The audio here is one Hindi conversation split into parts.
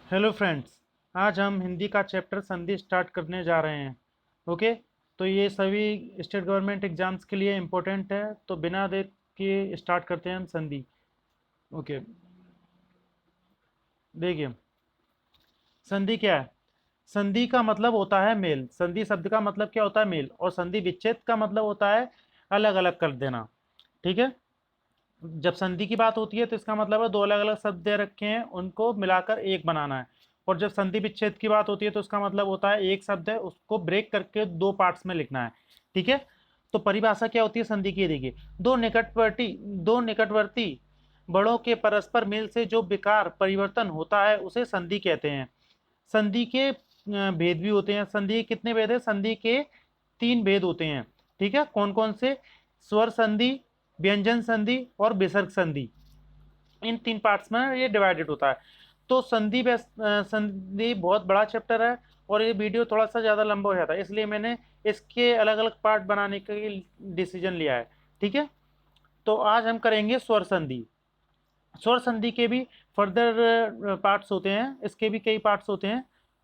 हेलो फ्रेंड्स, आज हम हिंदी का चैप्टर संधि स्टार्ट करने जा रहे हैं। ओके, तो ये सभी स्टेट गवर्नमेंट एग्जाम्स के लिए इम्पोर्टेंट है, तो बिना देर के स्टार्ट करते हैं हम संधि। ओके, देखिए संधि क्या है। संधि का मतलब होता है मेल। संधि शब्द का मतलब क्या होता है? मेल। और संधि विच्छेद का मतलब होता है अलग अलग कर देना। ठीक है, जब संधि की बात होती है तो इसका मतलब है दो अलग अलग शब्द दे रखे हैं, उनको मिलाकर एक बनाना है। और जब संधि विच्छेद की बात होती है तो उसका मतलब होता है एक शब्द है, उसको ब्रेक करके दो पार्ट्स में लिखना है। ठीक है, तो परिभाषा क्या होती है संधि की? देखिए, दो निकटवर्ती बड़ों के परस्पर मेल से जो विकार परिवर्तन होता है उसे संधि कहते हैं। संधि के भेद भी होते हैं। संधि के कितने भेद है? संधि के तीन भेद होते हैं। ठीक है, कौन कौन से? स्वर संधि, व्यंजन संधि और विसर्ग संधि। इन तीन पार्ट्स में ये डिवाइडेड होता है। तो संधि बहुत बड़ा चैप्टर है और ये वीडियो थोड़ा सा ज़्यादा लंबा हो जाता है, इसलिए मैंने इसके अलग अलग पार्ट बनाने का डिसीजन लिया है। ठीक है, तो आज हम करेंगे स्वर संधि। स्वर संधि के भी फर्दर पार्ट्स होते हैं, इसके भी कई पार्ट्स होते हैं,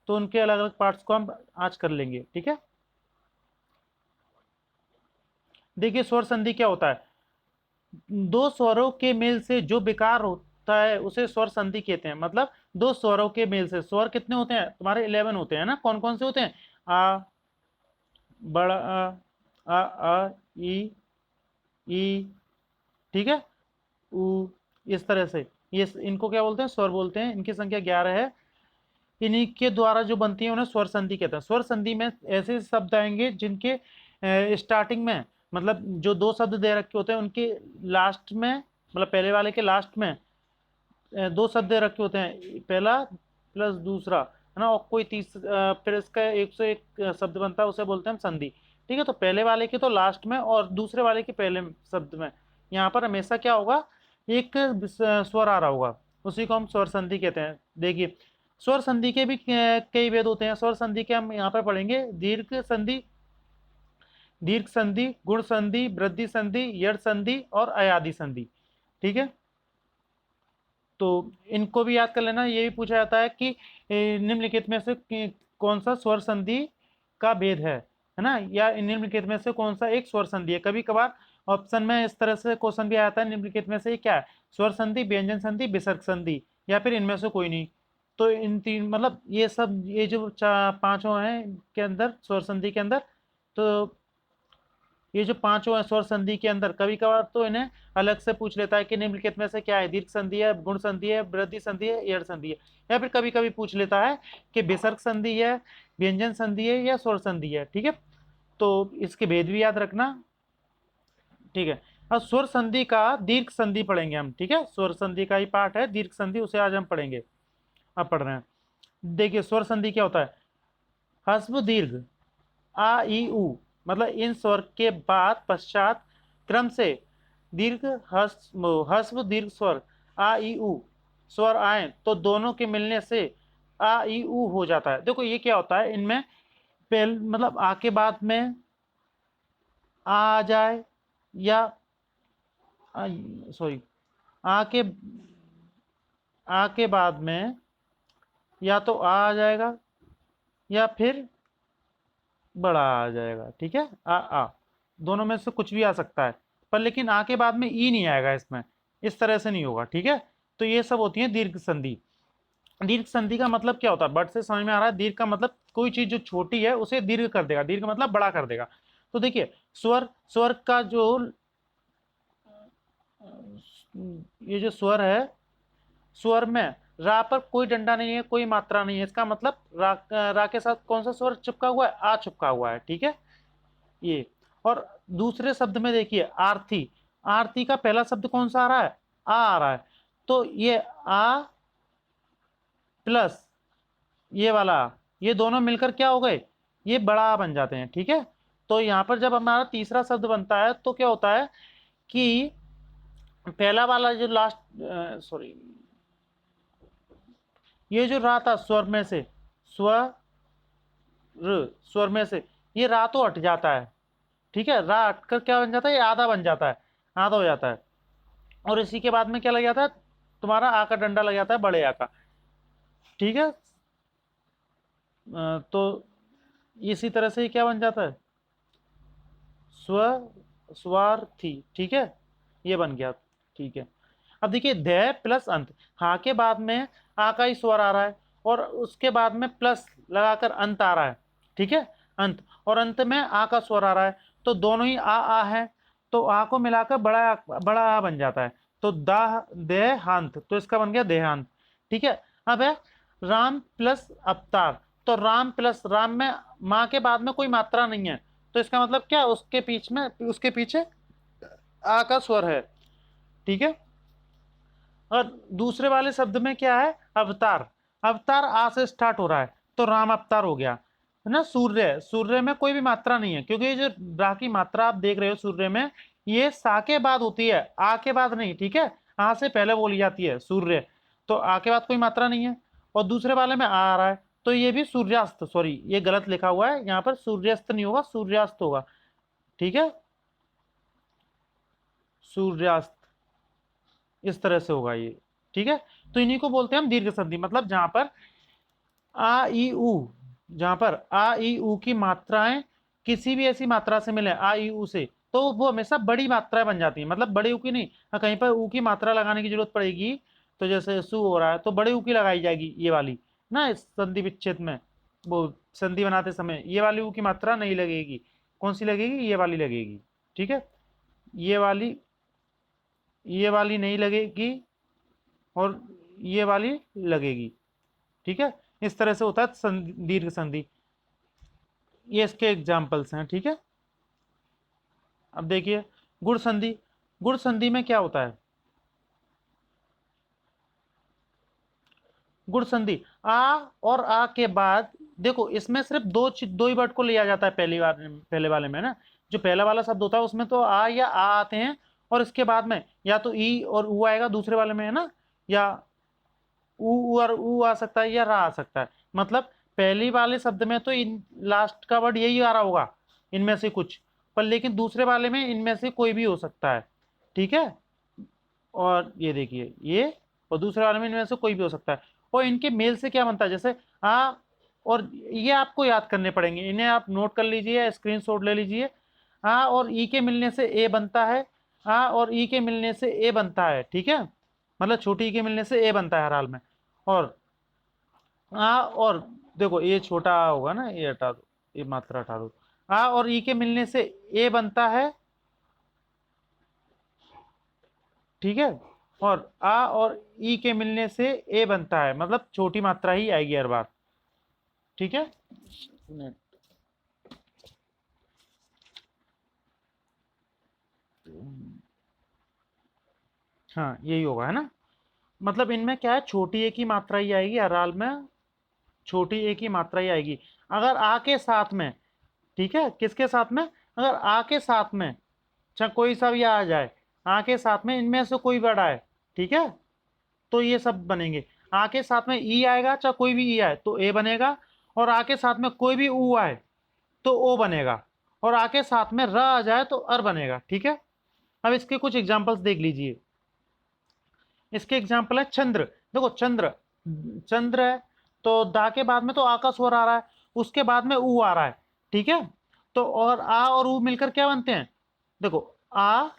तो उनके अलग अलग पार्ट्स को हम आज कर लेंगे। ठीक है, देखिए स्वर संधि क्या होता है। दो स्वरों के मेल से जो विकार होता है उसे स्वर संधि कहते हैं। मतलब दो स्वरों के मेल से, स्वर कितने होते हैं तुम्हारे? 11 होते हैं ना। कौन कौन से होते हैं? आ, बड़ा आ ई, ठीक है, उ, इस तरह से। ये इनको क्या बोलते हैं? स्वर बोलते हैं। इनकी संख्या 11 है। इन्हीं के द्वारा जो बनती है उन्हें स्वर संधि कहते हैं। स्वर संधि में ऐसे शब्द आएंगे जिनके स्टार्टिंग में, मतलब जो दो शब्द दे रखे होते हैं उनके लास्ट में, मतलब पहले वाले के लास्ट में दो शब्द दे रखे होते हैं, पहला प्लस दूसरा, है ना, और कोई फिर इसका एक से एक शब्द बनता है, उसे बोलते हैं हम संधि। ठीक है, तो पहले वाले के तो लास्ट में और दूसरे वाले के पहले शब्द में, यहाँ पर हमेशा क्या होगा? एक स्वर आ रहा होगा, उसी को हम स्वर संधि कहते हैं। देखिए, स्वर संधि के भी कई भेद होते हैं। स्वर संधि के हम यहाँ पर पढ़ेंगे दीर्घ संधि, गुण संधि, वृद्धि संधि, यड़ संधि और अयादि संधि। ठीक है, तो इनको भी याद कर लेना। ये भी पूछा जाता है कि निम्नलिखित में से कौन सा स्वर संधि का भेद है ना, या निम्नलिखित में से कौन सा एक स्वर संधि है। कभी कभार ऑप्शन में इस तरह से क्वेश्चन भी आता है, निम्नलिखित में से ये क्या है? स्वर संधि, व्यंजन संधि, विसर्ग संधि, या फिर इनमें से कोई नहीं। तो इन तीन, मतलब ये सब, ये जो पांचों हैं के अंदर, स्वर संधि के अंदर, तो ये जो पांचों स्वर संधि के अंदर कभी कभार तो इन्हें अलग से पूछ लेता है कि निम्नलिखित में से क्या है? दीर्घ संधि है, गुण संधि है, वृद्धि संधि है, यड़ संधि है। या फिर कभी कभी पूछ लेता है कि विसर्ग संधि है, व्यंजन संधि है, या स्वर संधि है। ठीक है, तो इसके भेद भी याद रखना। ठीक है, अब स्वर संधि का दीर्घ संधि पढ़ेंगे हम। ठीक है, स्वर संधि का ही पार्ट है दीर्घ संधि, उसे आज हम पढ़ेंगे। अब पढ़ रहे हैं। देखिए स्वर संधि क्या होता है। ह्रस्व दीर्घ आ ई उ, मतलब इन स्वर के बाद पश्चात क्रम से दीर्घ ह्रस्व दीर्घ स्वर आ ई उ स्वर आए तो दोनों के मिलने से आ ई उ हो जाता है। देखो ये क्या होता है, इनमें पहले मतलब आ के बाद में आ जाए, या सॉरी, आ के आ के बाद में या तो आ जाएगा या फिर बड़ा आ जाएगा। ठीक है, आ दोनों में से कुछ भी आ सकता है, पर लेकिन आ के बाद में ई नहीं आएगा इसमें, इस तरह से नहीं होगा। ठीक है, तो ये सब होती है दीर्घ संधि। दीर्घ संधि का मतलब क्या होता है? बट से समझ में आ रहा है। दीर्घ का मतलब कोई चीज जो छोटी है उसे दीर्घ कर देगा। दीर्घ मतलब बड़ा कर देगा। तो देखिए, स्वर स्वर का जो ये जो स्वर है, स्वर में रा पर कोई डंडा नहीं है, कोई मात्रा नहीं है। इसका मतलब रा के साथ कौन सा स्वर चिपका हुआ है? आ चिपका हुआ है। ठीक है, ये। और दूसरे शब्द में देखिए आरती, आरती का पहला शब्द कौन सा आ रहा है? आ रहा है। तो ये आ प्लस ये वाला, ये दोनों मिलकर क्या हो गए? ये बड़ा बन जाते हैं। ठीक है, तो यहां पर जब हमारा तीसरा शब्द बनता है तो क्या होता है कि पहला वाला जो लास्ट, सॉरी, ये जो रा था स्वर में से, स्वर स्वर में से, ये रा तो हट जाता है। ठीक है, रा हटकर क्या बन जाता है? ये आधा बन जाता है, आधा हो जाता है। और इसी के बाद में क्या लग जाता है? तुम्हारा आ का डंडा लग जाता है, बड़े आ का। ठीक है। तो इसी तरह से क्या बन जाता है, स्व स्वार्थी। ठीक है, ये बन गया। ठीक है, अब देखिए ध्याय प्लस अंत, हा के बाद में आ का ही स्वर आ रहा है और उसके बाद में प्लस लगाकर अंत आ रहा है। ठीक है, अंत, और अंत में आ का स्वर आ रहा है, तो दोनों ही आ है, तो आ को मिलाकर बड़ा आ बन जाता है, तो दाह देहांत, तो इसका बन गया देहांत। ठीक है, अब है राम प्लस अवतार, तो राम प्लस राम में माँ के बाद में कोई मात्रा नहीं है, तो इसका मतलब क्या, उसके पीछे आ का स्वर है। ठीक है, और दूसरे वाले शब्द में क्या है, अवतार, अवतार आ से स्टार्ट हो रहा है, तो राम अवतार हो गया, है ना। सूर्य, सूर्य में कोई भी मात्रा नहीं है, क्योंकि ये जो रा की मात्रा आप देख रहे हो सूर्य में, ये सा के बाद होती है, आ के बाद नहीं। ठीक है, आ से पहले बोली जाती है सूर्य, तो आ के बाद कोई मात्रा नहीं है, और दूसरे वाले में आ रहा है, तो ये भी सूर्यास्त, सॉरी ये गलत लिखा हुआ है यहाँ पर, सूर्यास्त नहीं होगा, सूर्यास्त होगा। ठीक है, सूर्यास्त, इस तरह से होगा ये। ठीक है, तो इन्हीं को बोलते हैं हम दीर्घ संधि, मतलब जहां पर आ ई उ, जहां पर आ ई उ की मात्राएं किसी भी ऐसी मात्रा से मिले आ ई उ से, तो वो हमेशा बड़ी मात्राएं बन जाती हैं, मतलब बड़े उ की नहीं। हाँ, कहीं पर उ की मात्रा लगाने की जरूरत पड़ेगी, तो जैसे सु हो रहा है तो बड़े उ की लगाई जाएगी, ये वाली ना, इस संधि विच्छेद में, वो संधि बनाते समय ये वाली उ की मात्रा नहीं लगेगी। कौन सी लगेगी, ये वाली लगेगी। ठीक है, ये वाली, ये वाली नहीं लगेगी, और ये वाली लगेगी। ठीक है, इस तरह से होता है दीर्घ संधि। ये इसके एग्जाम्पल्स हैं। ठीक है, अब देखिए गुण संधि, गुण संधि में क्या होता है, गुण संधि आ और आ के बाद, देखो इसमें सिर्फ दो ही वर्ड को लिया जाता है, पहले वाले में ना, जो पहला वाला शब्द होता है उसमें तो आ या आ आते हैं, और इसके बाद में या तो ई और ऊ आएगा, दूसरे वाले में है ना, या ऊ और ऊ आ सकता है, या रा आ सकता है। मतलब पहली वाले शब्द में तो इन लास्ट का वर्ड यही आ रहा होगा, इनमें से कुछ, पर लेकिन दूसरे वाले में इनमें से कोई भी हो सकता है। ठीक है, और ये देखिए ये, और दूसरे वाले में इनमें से कोई भी हो सकता है, और इनके मेल से क्या बनता है, जैसे आ, और ये आपको याद करने पड़ेंगे, इन्हें आप नोट कर लीजिए या स्क्रीनशॉट ले लीजिए। आ और ई के मिलने से ए बनता है, आ और ई के मिलने से ए बनता है। ठीक है, मतलब छोटी ई के मिलने से ए बनता है हर हाल में, और आ और, देखो ये छोटा आ होगा ना, ये हटा दो, ये मात्रा हटा दो, आ और ई के मिलने से ए बनता है। ठीक है, और आ और ई के मिलने से ए बनता है, मतलब छोटी मात्रा ही आएगी हर बार। ठीक है, हाँ यही होगा, है ना। मतलब इनमें क्या है, छोटी एक ही मात्रा ही आएगी हर हाल में, छोटी एक ही मात्रा ही आएगी। अगर आ के साथ में, ठीक है, किसके साथ में, अगर आ के साथ में, चाहे कोई सा भी आ जाए, आ के साथ में इनमें से कोई वर्ड आए, ठीक है, तो ये सब बनेंगे। आ के साथ में ई आएगा, चाहे कोई भी ई आए तो ए बनेगा, और आ के साथ में कोई भी ऊ आए तो ओ बनेगा, और आ के साथ में र आ जाए तो अर बनेगा। ठीक है, अब इसके कुछ एग्जाम्पल्स देख लीजिए। इसके एग्जाम्पल है चंद्र, देखो चंद्र, चंद्र है, तो दा के बाद में तो आ का स्वर आ रहा है, उसके बाद में ऊ आ रहा है। ठीक है, तो और आ और ऊ मिलकर क्या बनते हैं, देखो आ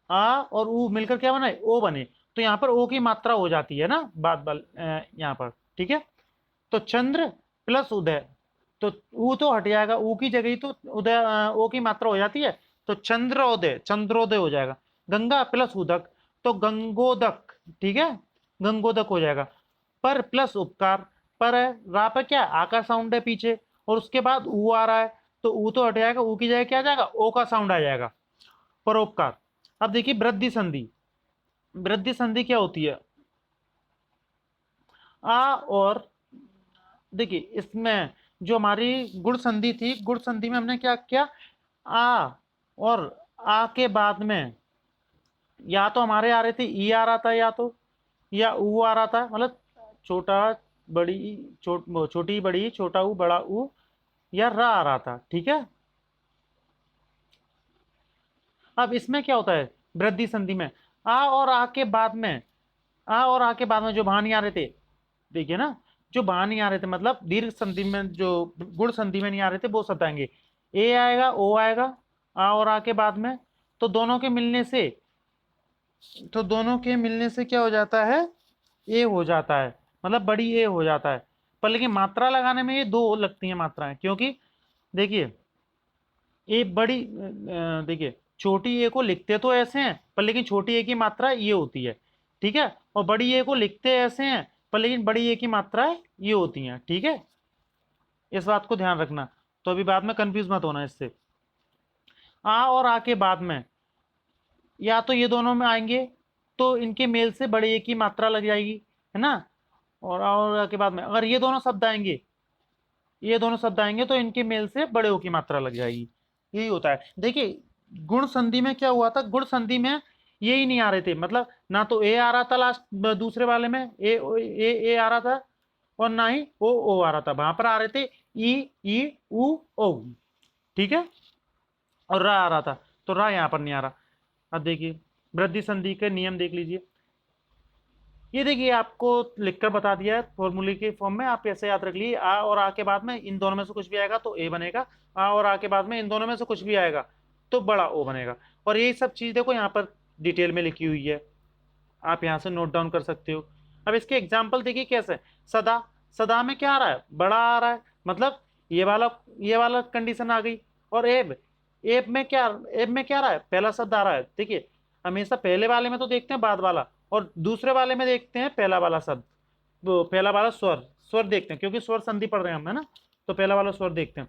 और ऊ मिलकर क्या बना है, ओ बने, तो यहाँ पर ओ की मात्रा हो जाती है ना, बात बल यहाँ पर। ठीक है, तो चंद्र प्लस उदय, तो ऊ तो हट जाएगा, ऊ की जगह ही तो उदय, ओ की मात्रा हो जाती है, तो चंद्रोदय, चंद्रोदय हो जाएगा। गंगा प्लस उदक, तो गंगोदक। ठीक है, गंगोदक हो जाएगा। पर प्लस उपकार, पर है, रा पर क्या है, आ का साउंड है पीछे, और उसके बाद ऊ आ रहा है, तो ऊ तो हट जाएगा, ऊ की जगह क्या आ जाएगा, ओ का साउंड आ जाएगा, परोपकार। अब देखिए वृद्धि संधि, वृद्धि संधि क्या होती है, आ और, देखिए इसमें जो हमारी गुण संधि थी, गुण संधि में हमने क्या किया, आ और आ के बाद में या तो हमारे आ रहे थे ई आ रहा था, या तो या ऊ आ रहा था, मतलब छोटा बड़ी, छोटी बड़ी, छोटा ऊ बड़ा ऊ, या रा आ रहा था। ठीक है, अब इसमें क्या होता है वृद्धि संधि में, आ और आ के बाद में आ और आ के बाद में जो बाहर नहीं आ रहे थे, देखिए ना, जो बाहर नहीं आ रहे थे मतलब दीर्घ संधि में, जो गुण संधि में नहीं आ रहे थे वो शब्द आएंगे। ए आएगा, ओ आएगा, आ और आ के बाद में, तो दोनों के मिलने से क्या हो जाता है, ए हो जाता है, मतलब बड़ी ए हो जाता है। पर लेकिन मात्रा लगाने में ये दो लगती हैं मात्राएं, क्योंकि देखिए ए बड़ी देखिए छोटी ए को लिखते तो ऐसे हैं, पर लेकिन छोटी ए की मात्रा ये होती है, ठीक है, और बड़ी ए को लिखते ऐसे हैं, पर लेकिन बड़ी ए की मात्राएं ये होती हैं, ठीक है। इस बात को ध्यान रखना, तो अभी बाद में कंफ्यूज मत होना इससे। आ और आ के बाद में या तो ये दोनों में आएंगे तो इनके मेल से बड़े ए की मात्रा लग जाएगी, है ना, और आ और आ के बाद में अगर ये दोनों शब्द आएंगे तो इनके मेल से बड़े ओ की मात्रा लग जाएगी। यही होता है। देखिए गुण संधि में क्या हुआ था, गुण संधि में यही नहीं आ रहे थे, मतलब ना तो ए आ रहा था लास्ट दूसरे वाले में, ए आ रहा था, और ना ही ओ आ रहा था, वहां पर आ रहे थे ई उ ओ, ठीक है, और रा आ रहा था, तो रा यहां पर नहीं आ रहा। अब देखिए वृद्धि संधि के नियम देख लीजिए, ये देखिए आपको लिखकर बता दिया है फॉर्मूले के फॉर्म में, आप ऐसे याद रख लीजिए, आ और आ के बाद में इन दोनों में से कुछ भी आएगा तो ए बनेगा, आ और आ के बाद में इन दोनों में से कुछ भी आएगा तो बड़ा ओ बनेगा। और ये सब चीज देखो यहाँ पर डिटेल में लिखी हुई है, आप यहाँ से नोट डाउन कर सकते हो। अब इसके एग्जाम्पल देखिए कैसे, सदा, सदा में क्या आ रहा है, बड़ा आ रहा है, मतलब ये वाला कंडीशन आ गई। और एब, एब में क्या आ रहा है, पहला शब्द आ रहा है। देखिए हमेशा पहले वाले में तो देखते हैं बाद वाला, और दूसरे वाले में देखते हैं पहला वाला शब्द, वो पहला वाला स्वर, स्वर देखते हैं क्योंकि स्वर संधि पढ़ रहे हैं हम, है ना, तो पहला वाला स्वर देखते हैं।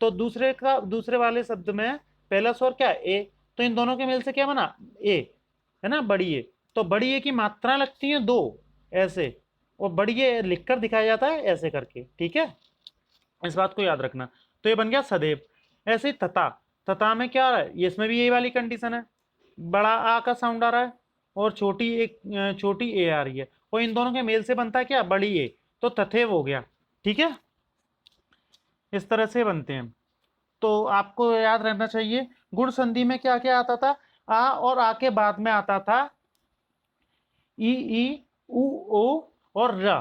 तो दूसरे वाले शब्द में पहला स्वर क्या है, ए, तो इन दोनों के मेल से क्या बना, ए, है ना, बड़ी ए, तो बड़ी ए की मात्रा लगती है दो ऐसे, और बड़ी ए लिखकर दिखाया जाता है ऐसे करके, ठीक है, इस बात को याद रखना। तो ये बन गया सदैव। ऐसे ही तथा, तथा में क्या आ रहा है, ये इसमें भी यही वाली कंडीशन है, बड़ा आ का साउंड आ रहा है और छोटी ए आ रही है, और इन दोनों के मेल से बनता है क्या, बड़ी ए, तो तथेव हो गया, ठीक है, इस तरह से बनते हैं। तो आपको याद रहना चाहिए गुण संधि में क्या क्या आता था, आ और आ के बाद में आता था ई उ ओ और र।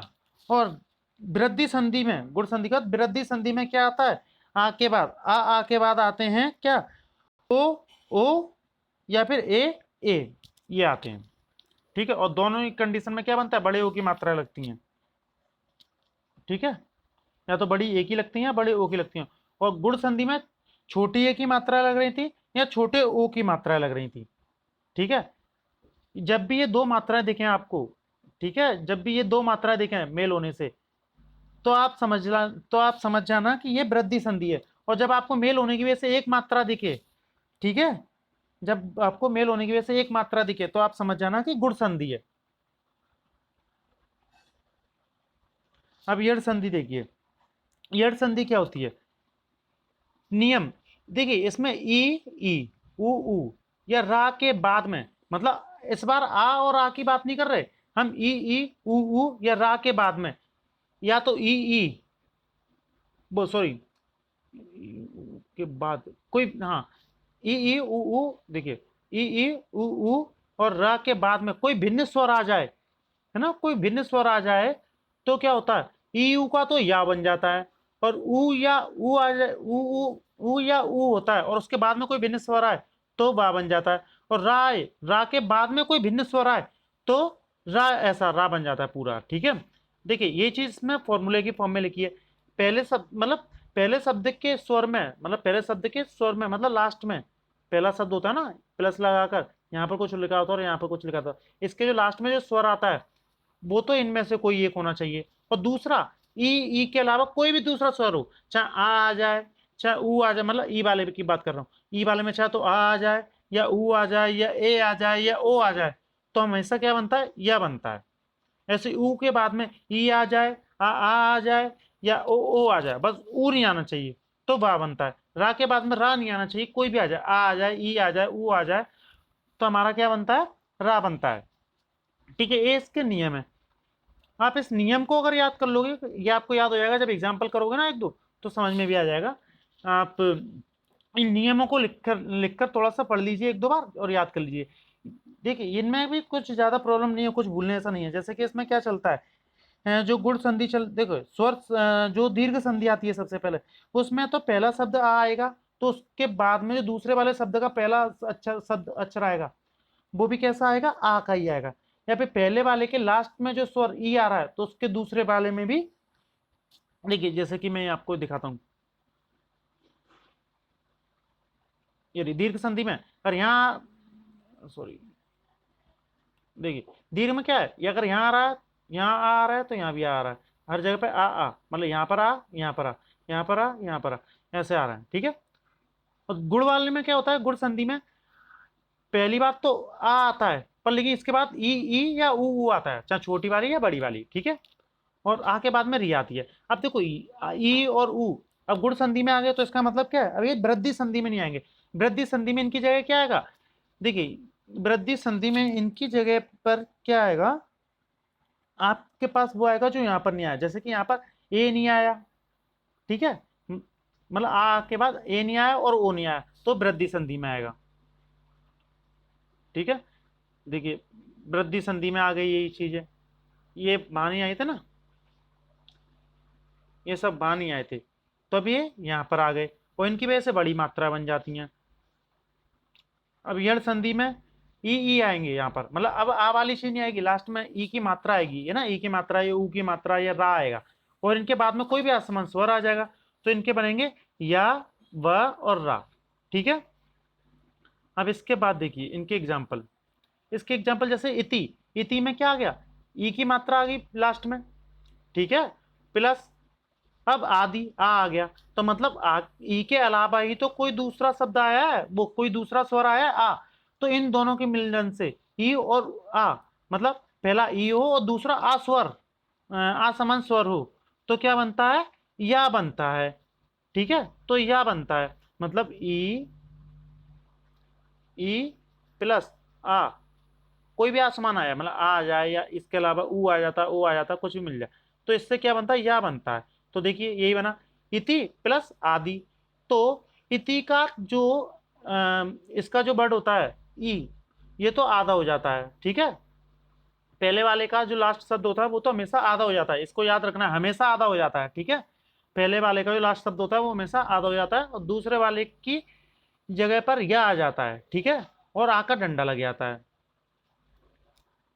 और वृद्धि संधि में, गुण संधि का वृद्धि संधि में क्या आता है, आ के बाद आते हैं क्या, ओ या फिर ए ये आते हैं, ठीक है, और दोनों ही कंडीशन में क्या बनता है, बड़े ओ की मात्रा लगती हैं, ठीक है, या तो बड़ी ए की लगती हैं या बड़े ओ की लगती हैं। और गुण संधि में छोटी ए की मात्रा लग रही थी या छोटे ओ की मात्रा लग रही थी, ठीक है। जब भी ये दो मात्राएं दिखें आपको, ठीक है, जब भी ये दो मात्राएं दिखें मेल होने से, तो आप समझ जाना कि ये वृद्धि संधि है। और जब आपको मेल होने की वजह से एक मात्रा दिखे, ठीक है, जब आपको मेल होने की वजह से एक मात्रा दिखे तो आप समझ जाना कि गुण संधि है। अब यड़ संधि देखिए, यड़ संधि क्या होती है, नियम देखिए, इसमें ई उ या रा के बाद में, मतलब इस बार आ और आ की बात नहीं कर रहे हम, ई उ या रा के बाद में, या तो ई वो सॉरी के बाद कोई, हाँ, ई उ देखिए, ई उ और रा के बाद में कोई भिन्न स्वर आ जाए, है ना, कोई भिन्न स्वर आ जाए तो क्या होता है, ई उ का तो या बन जाता है, और उ या उ आ जाए, उ या उ होता है, और उसके बाद में कोई भिन्न स्वर आए तो बा बन जाता है, और रा आए, रा के बाद में कोई भिन्न स्वर आए तो रा, ऐसा रा बन जाता है पूरा, ठीक है। देखिए ये चीज मैं फॉर्मूले की फॉर्म में लिखी है, पहले शब्द के स्वर में, मतलब लास्ट में पहला शब्द होता है ना, प्लस लगाकर यहाँ पर कुछ लिखा होता है और यहाँ पर कुछ लिखा होता है, इसके जो लास्ट में जो स्वर आता है वो तो इनमें से कोई एक होना चाहिए। और दूसरा ई के अलावा कोई भी दूसरा स्वर हो, चाहे आ जाए चाहे ऊ आ जाए, मतलब ई वाले की बात कर रहा हूँ, ई वाले में चाहे तो आ जाए या ऊ आ जाए या ए आ जाए या ओ आ जाए, तो हमेशा क्या बनता है, या बनता है। ऐसे ऊ के बाद में ई आ जाए, आ जाए या ओ आ जाए, बस ऊ नहीं आना चाहिए तो बा बनता है। रा के बाद में रा नहीं आना चाहिए, कोई भी आ जाए, आ जाए, ई आ जाए, ऊ आ जाए, तो हमारा क्या बनता है, रा बनता है, ठीक है। ये इसके नियम है। आप इस नियम को अगर याद कर लोगे, ये आपको याद हो जाएगा जब एग्जाम्पल करोगे ना एक दो, तो समझ में भी आ जाएगा। आप इन नियमों को लिखकर थोड़ा सा पढ़ लीजिए एक दो बार और याद कर लीजिए। देखिए इनमें भी कुछ ज्यादा प्रॉब्लम नहीं है, कुछ भूलने ऐसा नहीं है। जैसे कि इसमें क्या चलता है, जो गुण संधि चल, देखो स्वर जो दीर्घ संधि आती है सबसे पहले, उसमें तो पहला शब्द आ आएगा, तो उसके बाद में जो दूसरे वाले शब्द का पहला अच्छा शब्द अक्षर आएगा वो भी कैसा आएगा, आ का ही आएगा। या फिर पहले वाले के लास्ट में जो स्वर ई आ रहा है तो उसके दूसरे वाले में भी, देखिए जैसे कि मैं आपको दिखाता हूं, ये दीर्घ संधि में अगर यहाँ, सॉरी, देखिए दीर्घ में क्या है, ये अगर यहाँ आ रहा है, यहाँ आ रहा है तो यहाँ भी आ रहा है, हर जगह पे आ, मतलब यहाँ पर आ, यहाँ पर आ, यहाँ पर आ, यहाँ पर आ, ऐसे आ रहा है, ठीक है। और गुण वाले में क्या होता है, गुण संधि में पहली बात तो आ आता है, पर लेकिन इसके बाद ई या ऊ आता है, चाहे छोटी वाली या बड़ी वाली, ठीक है। और आ के बाद में री आती है। अब देखो ई और ऊ अब गुण संधि में आ गए तो इसका मतलब क्या है, अब ये वृद्धि संधि में नहीं आएंगे। वृद्धि संधि में इनकी जगह क्या आएगा, देखिए वृद्धि संधि में इनकी जगह पर क्या आएगा, आपके पास वो आएगा जो यहाँ पर नहीं आया। जैसे कि यहाँ पर ए नहीं आया, ठीक है, मतलब आ के बाद ए नहीं आया और ओ नहीं आया, तो वृद्धि संधि में आएगा, ठीक है। देखिए वृद्धि संधि में आ गई यही चीजें, ये मानी आई थे ना, ये सब मानी आए थे, तो अब ये यहाँ पर आ गए और इनकी वजह से बड़ी मात्रा बन जाती हैं। अब यण संधि में ई आएंगे यहाँ पर, मतलब अब आ वाली चीज नहीं आएगी, लास्ट में ई की मात्रा आएगी, है ना, ई की मात्रा या ऊ की मात्रा या रा आएगा, और इनके बाद में कोई भी असमान स्वर आ जाएगा, तो इनके बनेंगे या, व और रा, ठीक है। अब इसके बाद देखिए इनके एग्जाम्पल, इसके एग्जाम्पल जैसे इति, इति में क्या आ गया, ई की मात्रा आ गई लास्ट में, ठीक है, प्लस अब आदि आ गया, तो मतलब ई के अलावा ही तो कोई दूसरा शब्द आया है, वो कोई दूसरा स्वर आया है आ, तो इन दोनों के मिलने से ई और आ, मतलब पहला ई हो और दूसरा आ स्वर, आ समान स्वर हो, तो क्या बनता है, या बनता है, ठीक है। तो या बनता है, मतलब ई प्लस आ, कोई भी आसमान आया मतलब आ जाए या इसके अलावा ऊ आ जाता, ओ आ जाता, कुछ भी मिल जाए, तो इससे क्या बनता है, या बनता है। तो देखिए यही बना, इति प्लस आदि। तो इति का जो इसका जो वर्ड होता है ई, ये तो आधा हो जाता है, ठीक है। पहले वाले का जो लास्ट शब्द होता है वो तो हमेशा आधा हो जाता है, इसको याद रखना है, हमेशा आधा हो जाता है, ठीक है। पहले वाले का जो लास्ट शब्द होता है वो हमेशा आधा हो जाता है, और दूसरे वाले की जगह पर यह आ जाता है, ठीक है, और आ का डंडा लग जाता है,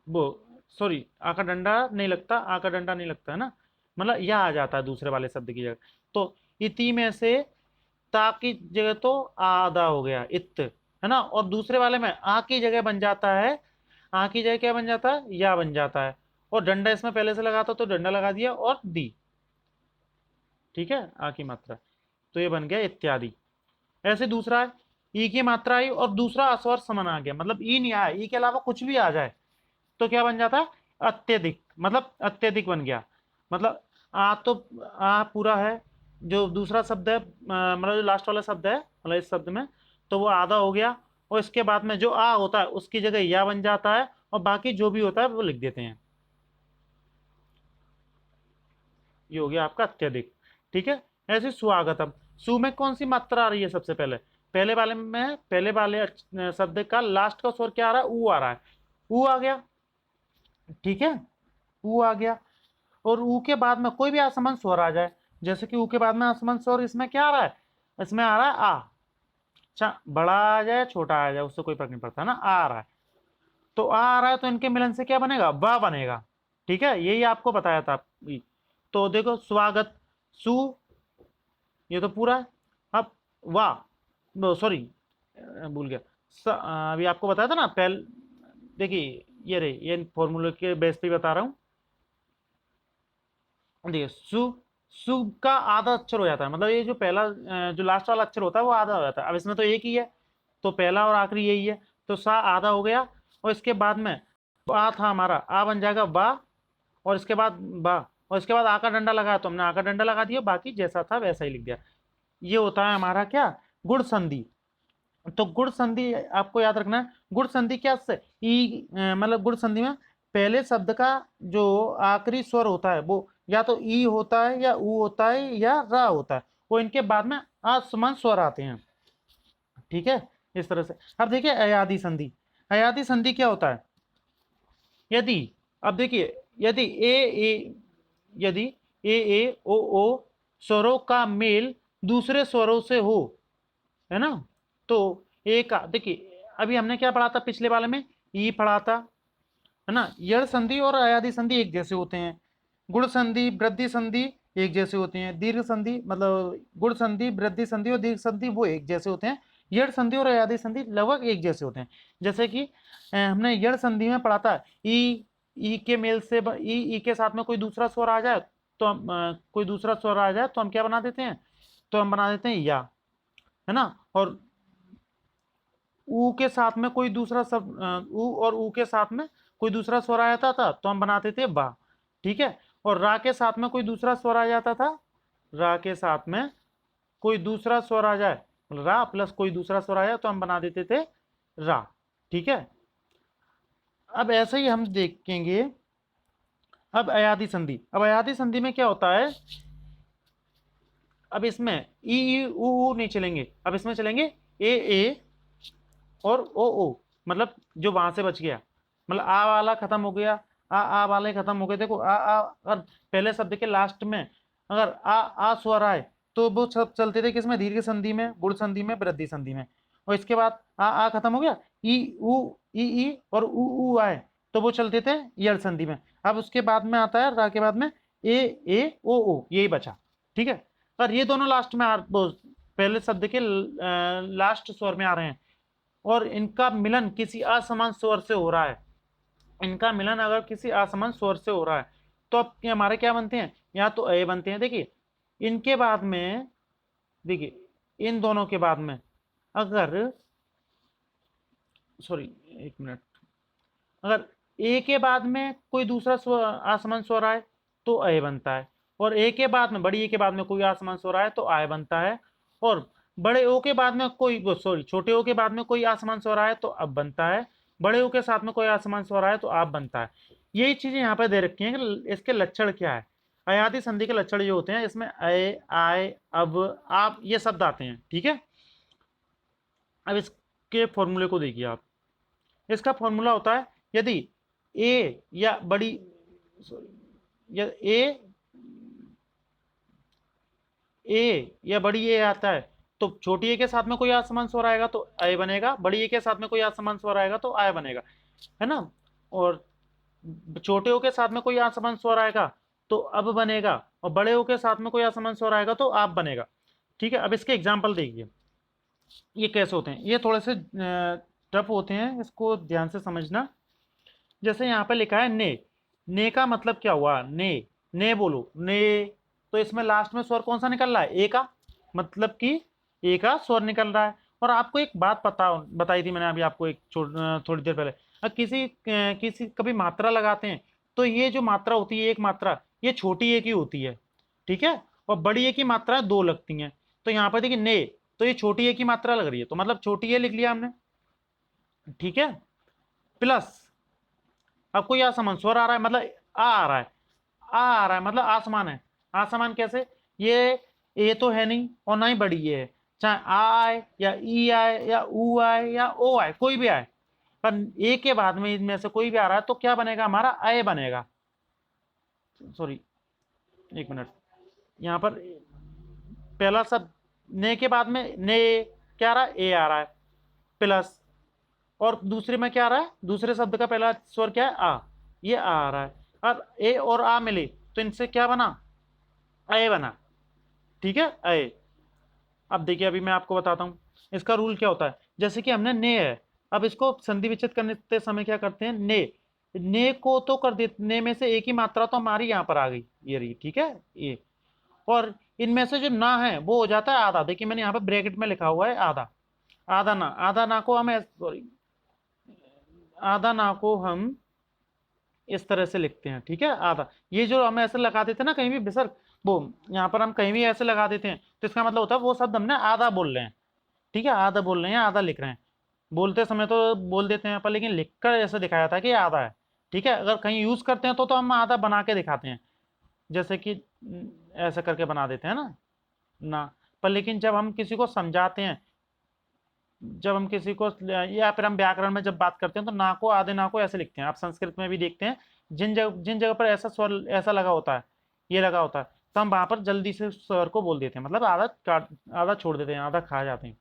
वो सॉरी आ का डंडा नहीं लगता, आ का डंडा नहीं लगता है ना, मतलब यह आ जाता है दूसरे वाले शब्द की जगह। तो इति में से ता की जगह तो आधा हो गया इत, है ना, और दूसरे वाले में आ की जगह बन जाता है, आ की जगह क्या बन जाता है, या बन जाता है, और डंडा इसमें पहले से लगा था तो डंडा लगा दिया और दी, ठीक है, आ की मात्रा, तो ये बन गया इत्यादि। ऐसे दूसरा है, ई की मात्रा आई और दूसरा अस्वर समान आ गया, मतलब ई नहीं आया, ई के अलावा कुछ भी आ जाए तो क्या बन जाता है, अत्यधिक, मतलब अत्यधिक बन गया, मतलब आ तो आ पूरा है, जो दूसरा शब्द है मतलब जो लास्ट वाला शब्द है मतलब इस शब्द में, तो वो आधा हो गया, और इसके बाद में जो आ होता है उसकी जगह या बन जाता है, और बाकी जो भी होता है वो लिख देते हैं, ये हो गया आपका अत्यधिक, ठीक है। ऐसे स्वागतम, सु में कौन सी मात्रा आ रही है सबसे पहले, पहले वाले में, पहले वाले शब्द का लास्ट का स्वर क्या आ रहा है, ऊ आ रहा है, ऊ आ गया, ठीक है, ऊ आ गया, और ऊ के बाद में कोई भी असमान स्वर आ जाए, जैसे कि ऊ के बाद में असमान स्वर इसमें क्या आ रहा है, इसमें आ रहा है आ, अच्छा बड़ा आ जाए छोटा आ जाए उससे कोई फर्क नहीं पड़ता ना, आ रहा है, तो आ रहा है तो इनके मिलन से क्या बनेगा, वाह बनेगा, ठीक है, यही आपको बताया था। तो देखो स्वागत, सु, ये तो पूरा है। अब वाह, सॉरी भूल गया, अभी आपको बताया था ना पहले, देखिए ये रे, ये फॉर्मूले के बेस पे बता रहा हूं, देखिए सु, सु का आधा अक्षर हो जाता है, मतलब ये जो पहला जो लास्ट वाला अक्षर होता है वो आधा हो जाता है, अब इसमें तो एक ही है, तो पहला और आखिरी यही है, तो सा आधा हो गया, और इसके बाद में आ था हमारा, आ बन जाएगा बा, और इसके बाद बा, और इसके बाद आ का डंडा लगाया तो हमने आ का डंडा लगा दिया, बाकी जैसा था वैसा ही लिख दिया। ये होता है हमारा क्या, गुण संधि। तो गुण संधि आपको याद रखना है, गुण संधि क्या से ई मतलब गुण संधि में पहले शब्द का जो आखिरी स्वर होता है वो या तो ई होता है या ऊ होता है या रा होता है, वो इनके बाद में असमान स्वर आते हैं, ठीक है, इस तरह से। अब देखिए अयादि संधि, अयादी संधि क्या होता है? यदि, अब देखिए, यदि यदि ए ओ ओ स्वरों का मेल दूसरे स्वरों से हो, है ना, तो ए का, देखिए अभी हमने क्या पढ़ा था पिछले वाले में, ई पढ़ा था, है ना। यड़ संधि और अयादी संधि एक जैसे होते हैं, गुण संधि वृद्धि संधि एक जैसे होते हैं, दीर्घ संधि मतलब गुण संधि वृद्धि संधि और दीर्घ संधि वो एक जैसे होते हैं, यड़ संधि और अयादी संधि लगभग एक जैसे होते हैं। जैसे कि हमने यड़ संधि में पढ़ा था, ई के मेल से ई के साथ में कोई दूसरा स्वर आ जाए तो हम कोई दूसरा स्वर आ जाए तो हम क्या बना देते हैं, तो हम बना देते हैं या, है ना। और ऊ के साथ में कोई दूसरा सब ऊ और ऊ के साथ में कोई दूसरा स्वर आ जाता था तो हम बनाते थे बा, ठीक है। और रा के साथ में कोई दूसरा स्वर आ जाता था, रा के साथ में कोई दूसरा स्वर आ जाए, रा प्लस कोई दूसरा स्वर आ जाए तो हम बना देते थे रा, ठीक है। अब ऐसे ही हम देखेंगे, अब अयादी संधि, अब अयादी संधि में क्या होता है, अब इसमें ई ऊ नहीं चलेंगे, अब इसमें चलेंगे ए और ओ, मतलब जो वहां से बच गया, मतलब आ वाला खत्म हो गया, आ वाले खत्म हो गए। देखो अगर पहले शब्द के लास्ट में अगर आ स्वर आए तो वो सब चलते थे किसमें, दीर्घ संधि में, गुण संधि में, वृद्धि संधि में। और इसके बाद आ खत्म हो गया, ई और ऊ आए तो वो चलते थे यड़ संधि में। अब उसके बाद में आता है रा के बाद में ए ओ, यही बचा, ठीक है। पर ये दोनों लास्ट में पहले शब्द के लास्ट स्वर में आ रहे हैं और इनका मिलन किसी असमान स्वर से हो रहा है, इनका मिलन अगर किसी असमान स्वर से हो रहा है तो अब हमारे क्या बनते हैं, या तो ए बनते हैं। देखिए इनके बाद में, देखिए इन दोनों के बाद में अगर, सॉरी एक मिनट, अगर ए के बाद में कोई दूसरा स्वर आसमान स्वर आए तो अ बनता है, और ए के बाद में, बड़ी ए के बाद में कोई आसमान स्वर आए तो आय बनता है, और बड़े ओ के बाद में कोई, सॉरी छोटे ओ के बाद में कोई आसमान स्वर आए तो अब बनता है, बड़े ओ के साथ में कोई आसमान स्वर आए तो आप बनता है। यही चीजें यहाँ पे दे रखी हैं कि इसके लक्षण क्या है। अयादी संधि के लक्षण जो होते हैं इसमें अय आय अब आप ये शब्द आते हैं, ठीक है। अब इसके फॉर्मूले को देखिए आप, इसका फॉर्मूला होता है, यदि ए या बड़ी, सॉरी, या ए या बड़ी ए आता है तो छोटी ए के साथ में कोई आसमान स्वर आएगा तो आय बनेगा, बड़ी ए के साथ में कोई आसमान स्वर आएगा तो आय बनेगा, है ना। और छोटे ओ के साथ में कोई आसमान स्वर आएगा तो अब बनेगा, और बड़े ओ के साथ में कोई आसमान स्वर आएगा तो आप बनेगा, ठीक है। अब इसके एग्जाम्पल देखिए ये कैसे होते हैं, ये थोड़े से टफ होते हैं, इसको ध्यान से समझना। जैसे यहाँ पे लिखा है ने का मतलब क्या हुआ, ने बोलो ने, तो इसमें लास्ट में स्वर कौन सा निकल रहा है, ए का, मतलब कि ए का स्वर निकल रहा है। और आपको एक बात बताई थी मैंने अभी आपको एक थोड़ी देर पहले, किसी कभी मात्रा लगाते हैं तो ये जो मात्रा होती है एक मात्रा, ये छोटी ए की होती है, ठीक है, और बड़ी ए की मात्रा दो लगती हैं। तो यहाँ पर देखिए ने, तो ये छोटी ए की मात्रा लग रही है तो मतलब छोटी ए लिख लिया हमने, ठीक है। प्लस अब कोई आसमान स्वर आ रहा है, मतलब आ रहा है, आ रहा है मतलब आसमान है, आसमान कैसे, ये ए तो है नहीं और ना ही बड़ी ये है, चाहे आ आए या ई आए या ऊ आए या ओ आए, कोई भी आए, पर ए के बाद में इनमें से कोई भी आ रहा है तो क्या बनेगा, हमारा अय बनेगा। सॉरी एक मिनट, यहाँ पर पहला शब्द ने के बाद में ने क्या आ रहा है, ए आ रहा है, प्लस, और दूसरे में क्या आ रहा है, दूसरे शब्द का पहला स्वर क्या है, आ, ये आ रहा है। अब ए और आ मिले तो इनसे क्या बना, अय बना, ठीक है, अय। अब देखिए अभी मैं आपको बताता हूं इसका रूल क्या होता है। जैसे कि हमने ने है, अब इसको संधि विच्छेद करते समय क्या करते हैं, ने को तो कर देते, ने में से एक ही मात्रा तो हमारी यहां पर आ गई, ये रही, ठीक है ये, और इनमें से जो ना है वो हो जाता है आधा। देखिए मैंने यहाँ पर ब्रैकेट में लिखा हुआ है आधा, आधा ना को हम, सॉरी, आधा ना को हम इस तरह से लिखते हैं, ठीक है, आधा। ये जो हम ऐसे लगा देते हैं ना कहीं भी बिसर, वो यहाँ पर हम कहीं भी ऐसे लगा देते हैं तो इसका मतलब होता है वो शब्द हमने आधा बोल रहे हैं, ठीक है, आधा बोल रहे हैं, आधा लिख रहे हैं। बोलते समय तो बोल देते हैं पर लेकिन लिखकर ऐसे दिखाया था कि आधा है, ठीक है। अगर कहीं यूज करते हैं तो हम आधा बना के दिखाते हैं, जैसे कि ऐसे करके बना देते हैं ना, पर लेकिन जब हम किसी को समझाते हैं जब हम किसी को, या फिर हम व्याकरण में जब बात करते हैं तो ना को, आधे ना को ऐसे लिखते हैं। आप संस्कृत में भी देखते हैं, जिन जगह पर ऐसा स्वर ऐसा लगा होता है, ये लगा होता है, तो हम वहां पर जल्दी से स्वर को बोल देते हैं, मतलब आधा काट, आधा छोड़ देते हैं, आधा खा जाते हैं।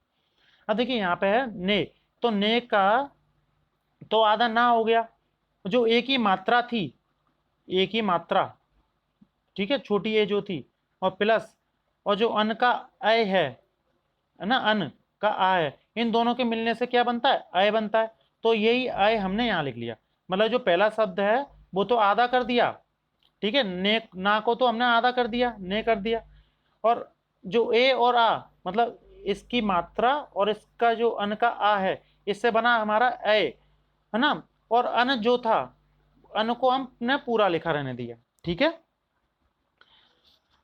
अब देखिए यहाँ पे है ने, तो ने का तो आधा ना हो गया, जो एक ही मात्रा थी, एक ही मात्रा, ठीक है, छोटी ए जो थी, और प्लस, और जो अन का अय है ना, अन का आ है, इन दोनों के मिलने से क्या बनता है, अय बनता है। तो यही अय हमने यहाँ लिख लिया, मतलब जो पहला शब्द है वो तो आधा कर दिया, ठीक है, ने ना को तो हमने आधा कर दिया, ने कर दिया, और जो ए और आ, मतलब इसकी मात्रा और इसका जो अन का आ है, इससे बना हमारा अय, है ना। और अन जो था, अन को हमने पूरा लिखा रहने दिया, ठीक है।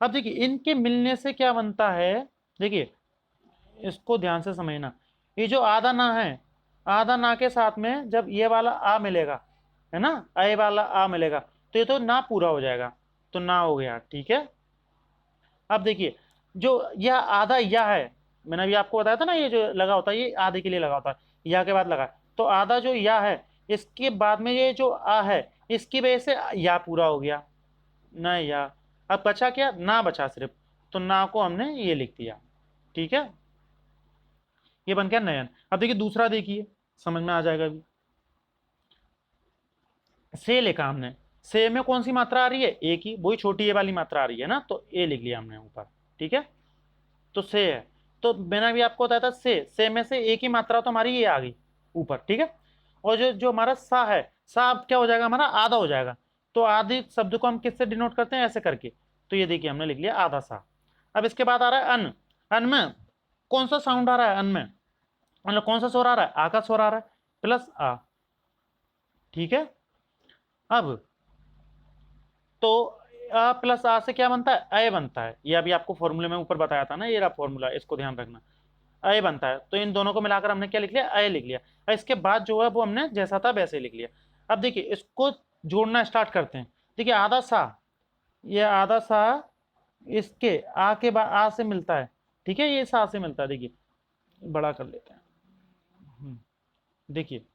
अब देखिए इनके मिलने से क्या बनता है, देखिए इसको ध्यान से समझना। ये जो आधा ना है, आधा ना के साथ में जब ये वाला आ मिलेगा, है ना, अय वाला आ मिलेगा, तो ये तो ना पूरा हो जाएगा, तो ना हो गया, ठीक है। अब देखिए जो यह आधा या है, मैंने अभी आपको बताया था ना, ये जो लगा होता है ये आधे के लिए लगा होता है, या के बाद लगा, तो आधा जो या है, इसके बाद में ये जो आ है, इसकी वजह से या पूरा हो गया, ना या। अब बचा क्या, ना बचा सिर्फ, तो ना को हमने ये लिख दिया, ठीक है। ये बन गया नयन। अब देखिए दूसरा, देखिए समझ में आ जाएगा अभी। से लिखा हमने, से में कौन सी मात्रा आ रही है, ए की, वही छोटी ए वाली मात्रा आ रही है ना, तो ए लिख लिया हमने ऊपर, ठीक है। तो से है, तो मैंने भी आपको बताया था, से में से एक ही मात्रा तो हमारी ये आ गई ऊपर, ठीक है। और जो जो हमारा सा है, सा अब क्या हो जाएगा, हमारा आधा हो जाएगा। तो आधे शब्द को हम किससे डिनोट करते हैं, ऐसे करके। तो ये देखिए हमने लिख लिया आधा सा। अब इसके बाद आ रहा है अन। अन में कौन सा साउंड आ रहा है, अन में मतलब कौन सा स्वर आ रहा है, आ का स्वर आ रहा है, प्लस आ, ठीक है। अब तो आ प्लस आ से क्या बनता है, अय बनता है। ये अभी आपको फॉर्मूले में ऊपर बताया था ना, ये रहा फॉर्मूला, इसको ध्यान रखना, अय बनता है। तो इन दोनों को मिलाकर हमने क्या लिख लिया, अय लिख लिया। और इसके बाद जो है वो हमने जैसा था वैसे ही लिख लिया। अब देखिए इसको जोड़ना स्टार्ट करते हैं। देखिए आधा सा, ये आधा सा इसके आ के बाद आ से मिलता है, ठीक है, ये सा से मिलता है। देखिए बड़ा कर लेते हैं, देखिए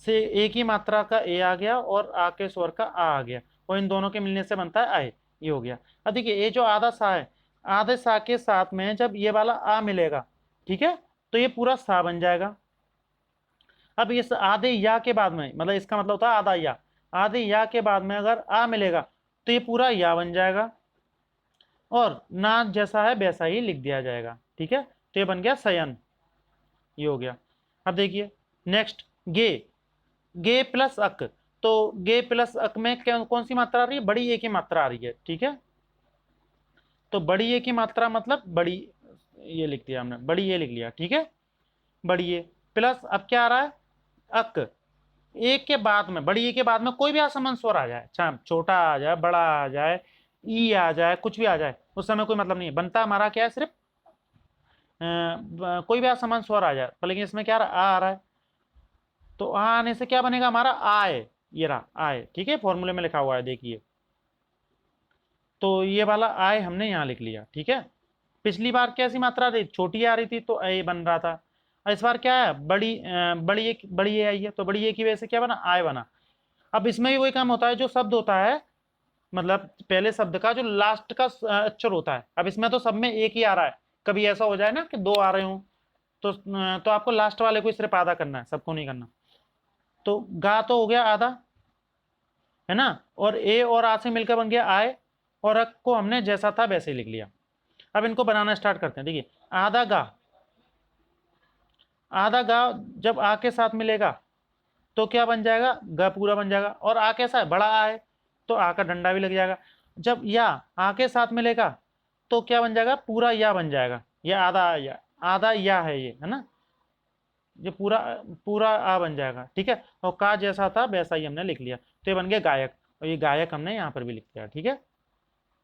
से एक ही मात्रा का ए आ गया और आ के स्वर का आ गया, और इन दोनों के मिलने से बनता है आए, ये हो गया। अब देखिए ये जो आधा सा है, आधे सा के साथ में जब ये वाला आ मिलेगा, ठीक है, तो ये पूरा सा बन जाएगा। अब इस आधे या के बाद में, मतलब इसका मतलब होता है आधा या, आधे या के बाद में अगर आ मिलेगा तो ये पूरा या बन जाएगा, और ना जैसा है वैसा ही लिख दिया जाएगा, ठीक है। तो ये बन गया सयन, ये हो गया। अब देखिए नेक्स्ट, गे, गे प्लस अक। तो गे प्लस अक में कौन सी मात्रा आ रही है, बड़ी ए की मात्रा आ रही है, ठीक है। तो बड़ी ए की मात्रा मतलब बड़ी, ये लिख दिया हमने, बड़ी ए लिख लिया, ठीक है, बड़ी ए प्लस, अब क्या आ रहा है, अक। एक के बाद में, बड़ी ए के बाद में कोई भी असमंस स्वर आ जाए, चाहे छोटा आ जाए, बड़ा आ जाए, ई आ जाए, कुछ भी आ जाए, उस समय कोई मतलब नहीं है, बनता हमारा क्या है, सिर्फ कोई भी असमंस स्वर आ जाए। पर लेकिन इसमें क्या आ रहा है, तो आ आने से क्या बनेगा हमारा, आए, ये रहा आए, ठीक है, फॉर्मूले में लिखा हुआ है, देखिए। तो ये वाला आय हमने यहाँ लिख लिया, ठीक है। पिछली बार कैसी मात्रा थी, छोटी आ रही थी तो ए बन रहा था, और इस बार क्या है, बड़ी ए आई है, तो बड़ी ए की वजह से क्या बना, आय बना। अब इसमें भी वही काम होता है, जो शब्द होता है, मतलब पहले शब्द का जो लास्ट का अक्षर होता है, अब इसमें तो सब में एक ही आ रहा है, कभी ऐसा हो जाए ना कि दो आ रहे हो, तो आपको लास्ट वाले को सिर्फ आधा करना है, सबको नहीं करना। तो गा तो हो गया आधा, है ना, और ए और आ से मिलकर बन गया आय, और अक को हमने जैसा था वैसे ही लिख लिया। अब इनको बनाना स्टार्ट करते हैं। देखिए आधा गा, आधा गा जब आ के साथ मिलेगा तो क्या बन जाएगा, ग पूरा बन जाएगा, और आ कैसा है, बड़ा आ है, तो आ का डंडा भी लग जाएगा। जब या आ के साथ मिलेगा तो क्या बन जाएगा, पूरा या बन जाएगा, ये आधा या, आधा या है ये, है ना, ये पूरा पूरा आ बन जाएगा, ठीक है। और का जैसा था वैसा ही हमने लिख लिया, तो ये बन गया गायक, और ये गायक हमने यहाँ पर भी लिख दिया, ठीक है।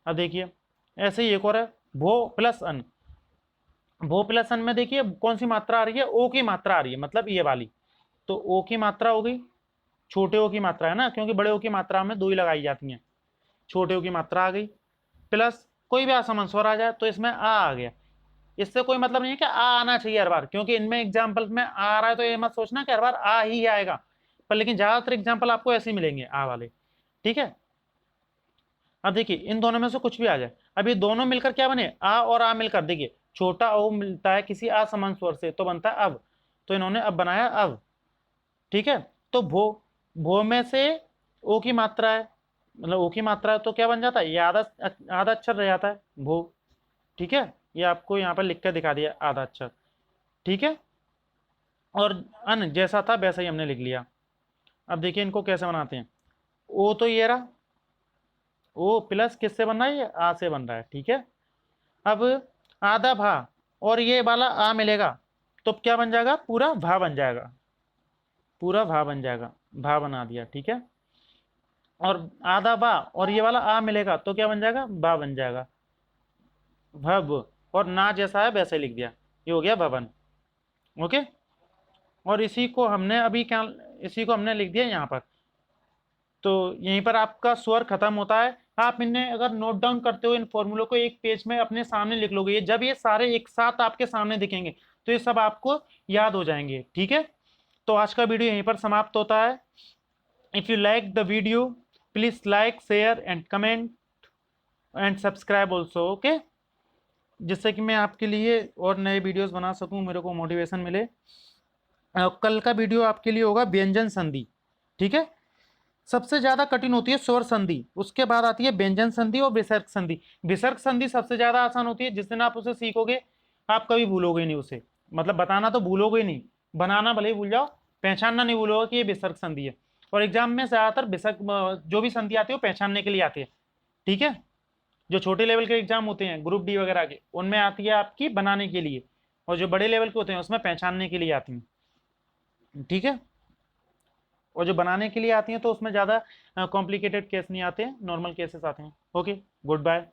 अब देखिए ऐसे ही एक और है, भो प्लस अन। भो प्लस अन में देखिए कौन सी मात्रा आ रही है, ओ की मात्रा आ रही है, मतलब ये वाली, तो ओ की मात्रा हो गई, छोटे ओ की मात्रा है ना, क्योंकि बड़े ओ की मात्रा में दो ही लगाई जाती हैं, छोटे ओ की मात्रा आ गई, प्लस कोई भी असमन स्वर आ जाए तो इसमें आ गया, इससे कोई मतलब नहीं है कि आ आना चाहिए हर बार, क्योंकि इनमें एग्जाम्पल में आ रहा है तो ये मत सोचना कि हर बार आ ही आएगा, पर लेकिन ज्यादातर एग्जाम्पल आपको ऐसे ही मिलेंगे आ वाले। ठीक है, अब देखिए इन दोनों में से कुछ भी आ जाए, अब ये दोनों मिलकर क्या बने, आ और आ मिलकर, देखिए छोटा ओ मिलता है किसी असमान स्वर से तो बनता है अब, तो इन्होंने अब बनाया अब। ठीक है, तो भो, भो में से ओ की मात्रा है, मतलब ओ की मात्रा है तो क्या बन जाता है, ये आधा आधा अक्षर रह जाता है भो। ठीक है, ये आपको यहाँ पर लिख कर दिखा दिया आधा अक्षर। ठीक है, और अन जैसा था वैसा ही हमने लिख लिया। अब देखिए इनको कैसे बनाते हैं, ओ तो ये रहा, ओ प्लस किससे बन रहा है, ये आ से बन रहा है। ठीक है, अब आधा भा और ये वाला आ मिलेगा तो क्या बन जाएगा, पूरा भा बन जाएगा, पूरा भा बन जाएगा, भा बना दिया। ठीक है, और आधा बा और ये वाला आ मिलेगा तो क्या बन जाएगा, बा बन जाएगा, भब, और ना जैसा है वैसे ही लिख दिया, ये हो गया भवन। ओके, और इसी को हमने अभी क्या, इसी को हमने लिख दिया यहाँ पर, तो यहीं पर आपका स्वर खत्म होता है। आप इन्हें अगर नोट डाउन करते हो इन फॉर्मूलों को एक पेज में अपने सामने लिख लोगे, ये जब ये सारे एक साथ आपके सामने दिखेंगे तो ये सब आपको याद हो जाएंगे। ठीक है, तो आज का वीडियो यहीं पर समाप्त होता है। If you like the video please like share and comment and subscribe also. Okay, जिससे कि मैं आपके लिए और नए वीडियोस बना सकूं, मेरे को मोटिवेशन मिले। कल का वीडियो आपके लिए होगा व्यंजन संधि। ठीक है, सबसे ज्यादा कठिन होती है स्वर संधि, उसके बाद आती है व्यंजन संधि और विसर्ग संधि। विसर्ग संधि सबसे ज्यादा आसान होती है, जिस दिन आप उसे सीखोगे आप कभी भूलोगे नहीं उसे, मतलब बताना तो भूलोगे नहीं, बनाना भले ही भूल जाओ, पहचानना नहीं भूलोगे कि ये विसर्ग संधि है। और एग्जाम में ज्यादातर विसर्ग जो भी संधि आती है वो पहचानने के लिए आती है। ठीक है, जो छोटे लेवल के एग्जाम होते हैं ग्रुप डी वगैरह के, उनमें आती है आपकी बनाने के लिए, और जो बड़े लेवल के होते हैं उसमें पहचानने के लिए आती हैं। ठीक है, और जो बनाने के लिए आती हैं तो उसमें ज़्यादा कॉम्प्लिकेटेड केस नहीं आते हैं, नॉर्मल केसेस आते हैं। Okay, good bye.